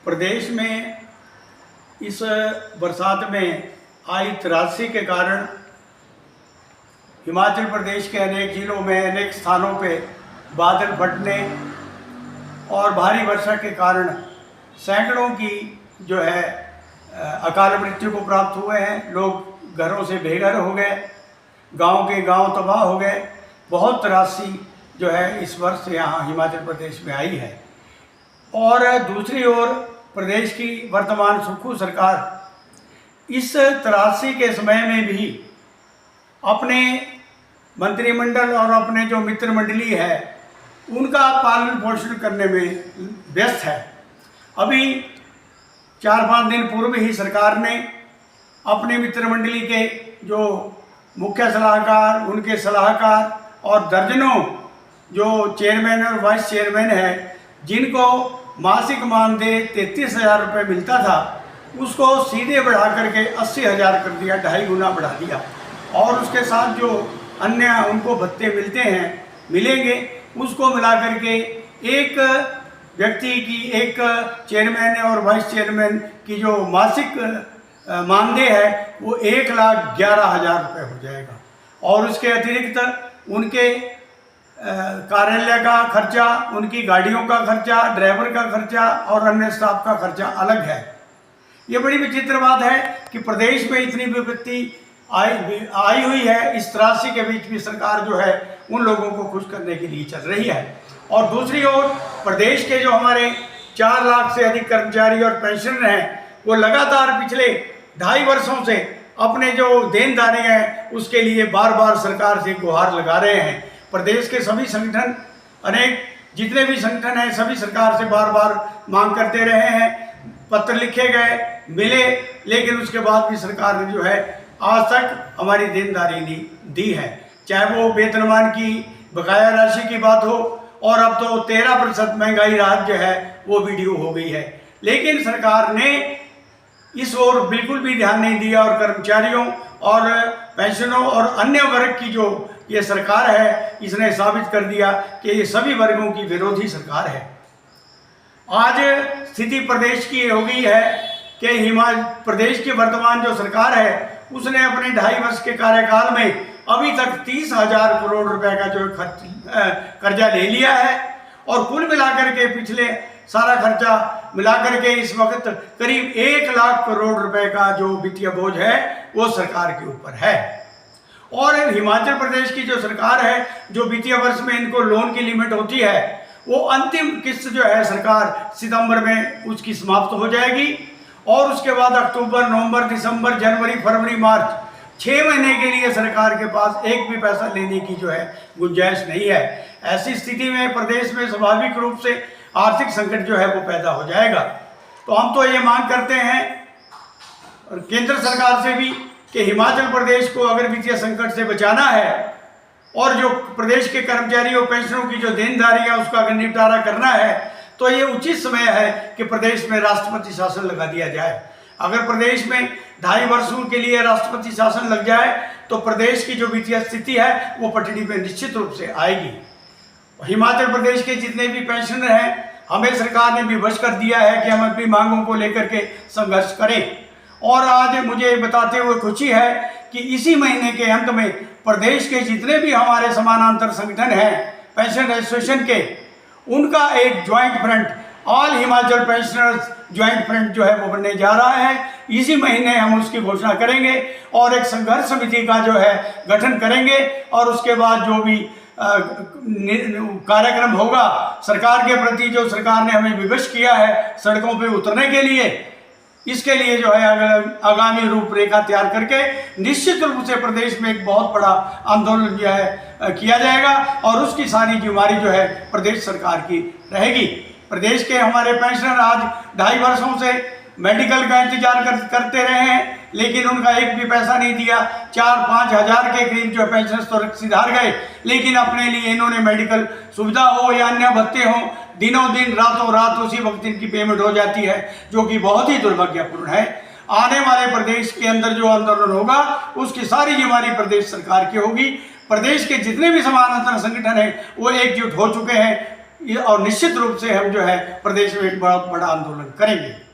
प्रदेश में इस बरसात में आई त्रासदी के कारण हिमाचल प्रदेश के अनेक जिलों में अनेक स्थानों पे बादल फटने और भारी वर्षा के कारण सैकड़ों की जो है अकाल मृत्यु को प्राप्त हुए हैं। लोग घरों से बेघर हो गए, गांव के गांव तबाह हो गए। बहुत त्रासदी जो है इस वर्ष यहाँ हिमाचल प्रदेश में आई है। और दूसरी ओर प्रदेश की वर्तमान सुक्खू सरकार इस त्रासदी के समय में भी अपने मंत्रिमंडल और अपने जो मित्र मंडली है उनका पालन पोषण करने में व्यस्त है। अभी 4-5 दिन पूर्व ही सरकार ने अपने मित्र मंडली के जो मुख्य सलाहकार, उनके सलाहकार और दर्जनों जो चेयरमैन और वाइस चेयरमैन हैं जिनको मासिक मानदेय 33,000 रुपये मिलता था, उसको सीधे बढ़ा करके 80,000 कर दिया, 2.5 गुना बढ़ा दिया। और उसके साथ जो अन्य उनको भत्ते मिलेंगे उसको मिला करके एक व्यक्ति की, एक चेयरमैन और वाइस चेयरमैन की जो मासिक मानदेय है वो 1,11,000 रुपये हो जाएगा। और उसके अतिरिक्त उनके कार्यालय का खर्चा, उनकी गाड़ियों का खर्चा, ड्राइवर का खर्चा और अन्य स्टाफ का खर्चा अलग है। ये बड़ी विचित्र बात है कि प्रदेश में इतनी विपत्ति आई हुई है, इस त्रासदी के बीच भी सरकार जो है उन लोगों को खुश करने के लिए चल रही है। और दूसरी ओर प्रदेश के जो हमारे 4 लाख से अधिक कर्मचारी और पेंशनर हैं वो लगातार पिछले 2.5 वर्षों से अपने जो देनदारी हैं उसके लिए बार बार सरकार से गुहार लगा रहे हैं। प्रदेश के सभी संगठन, अनेक जितने भी संगठन हैं, सभी सरकार से बार बार मांग करते रहे हैं, पत्र लिखे गए, मिले, लेकिन उसके बाद भी सरकार ने जो है आज तक हमारी देनदारी नहीं दी है। चाहे वो वेतनमान की बकाया राशि की बात हो, और अब तो 13% महंगाई राहत जो है वो भी ड्यू हो गई है, लेकिन सरकार ने इस ओर बिल्कुल भी ध्यान नहीं दिया। और कर्मचारियों और पेंशनों और अन्य वर्ग की जो ये सरकार है इसने साबित कर दिया कि ये सभी वर्गों की विरोधी सरकार है। आज स्थिति प्रदेश की हो गई है कि हिमाचल प्रदेश की वर्तमान जो सरकार है उसने अपने 2.5 वर्ष के कार्यकाल में अभी तक 30,000 करोड़ रुपए का जो कर्जा ले लिया है। और कुल मिलाकर के पिछले सारा खर्चा मिलाकर के इस वक्त करीब 1 लाख करोड़ रुपए का जो वित्तीय बोझ है वो सरकार के ऊपर है। और हिमाचल प्रदेश की जो सरकार है, जो वित्तीय वर्ष में इनको लोन की लिमिट होती है वो अंतिम किस्त जो है सरकार सितंबर में उसकी समाप्त हो जाएगी। और उसके बाद अक्टूबर, नवंबर, दिसंबर, जनवरी, फरवरी, मार्च 6 महीने के लिए सरकार के पास एक भी पैसा लेने की जो है गुंजाइश नहीं है। ऐसी स्थिति में प्रदेश में स्वाभाविक रूप से आर्थिक संकट जो है वो पैदा हो जाएगा। तो हम तो ये मांग करते हैं और केंद्र सरकार से भी कि हिमाचल प्रदेश को अगर वित्तीय संकट से बचाना है और जो प्रदेश के कर्मचारियों पेंशनरों की जो देनदारी है उसका अगर निपटारा करना है तो ये उचित समय है कि प्रदेश में राष्ट्रपति शासन लगा दिया जाए। अगर प्रदेश में 2.5 वर्षों के लिए राष्ट्रपति शासन लग जाए तो प्रदेश की जो वित्तीय स्थिति है वो पटड़ी पे निश्चित रूप से आएगी। हिमाचल प्रदेश के जितने भी पेंशनर हैं, हमें सरकार ने विवश कर दिया है कि हम अपनी मांगों को लेकर के संघर्ष करें। और आज मुझे बताते हुए खुशी है कि इसी महीने के अंत में प्रदेश के जितने भी हमारे समानांतर संगठन हैं पेंशन एसोसिएशन के, उनका एक joint front, all Himachal pensioners joint front जो है वो बनने जा रहा है। इसी महीने हम उसकी घोषणा करेंगे और एक संघर्ष समिति का जो है गठन करेंगे। और उसके बाद जो भी कार्यक्रम होगा सरकार के प्रति, जो सरकार ने हमें विवश किया है सड़कों पे उतरने के लिए, इसके लिए जो है आगामी रूपरेखा तैयार करके निश्चित रूप से प्रदेश में एक बहुत बड़ा आंदोलन जो है किया जाएगा। और उसकी सारी जिम्मेदारी जो है प्रदेश सरकार की रहेगी। प्रदेश के हमारे पेंशनर आज 2.5 वर्षों से मेडिकल का इंतजार करते रहे हैं, लेकिन उनका एक भी पैसा नहीं दिया। 4-5 हज़ार के करीब जो पेंशन तो सिधार गए, लेकिन अपने लिए इन्होंने मेडिकल सुविधा हो या अन्य भत्ते हों, दिनों दिन रातों रात उसी वक्त इनकी पेमेंट हो जाती है, जो कि बहुत ही दुर्भाग्यपूर्ण है। आने वाले प्रदेश के अंदर जो आंदोलन होगा उसकी सारी जिम्मेदारी प्रदेश सरकार की होगी। प्रदेश के जितने भी समानांतर संगठन हैं वो एकजुट हो चुके हैं। और निश्चित रूप से हम जो है प्रदेश में एक बहुत बड़ा आंदोलन करेंगे।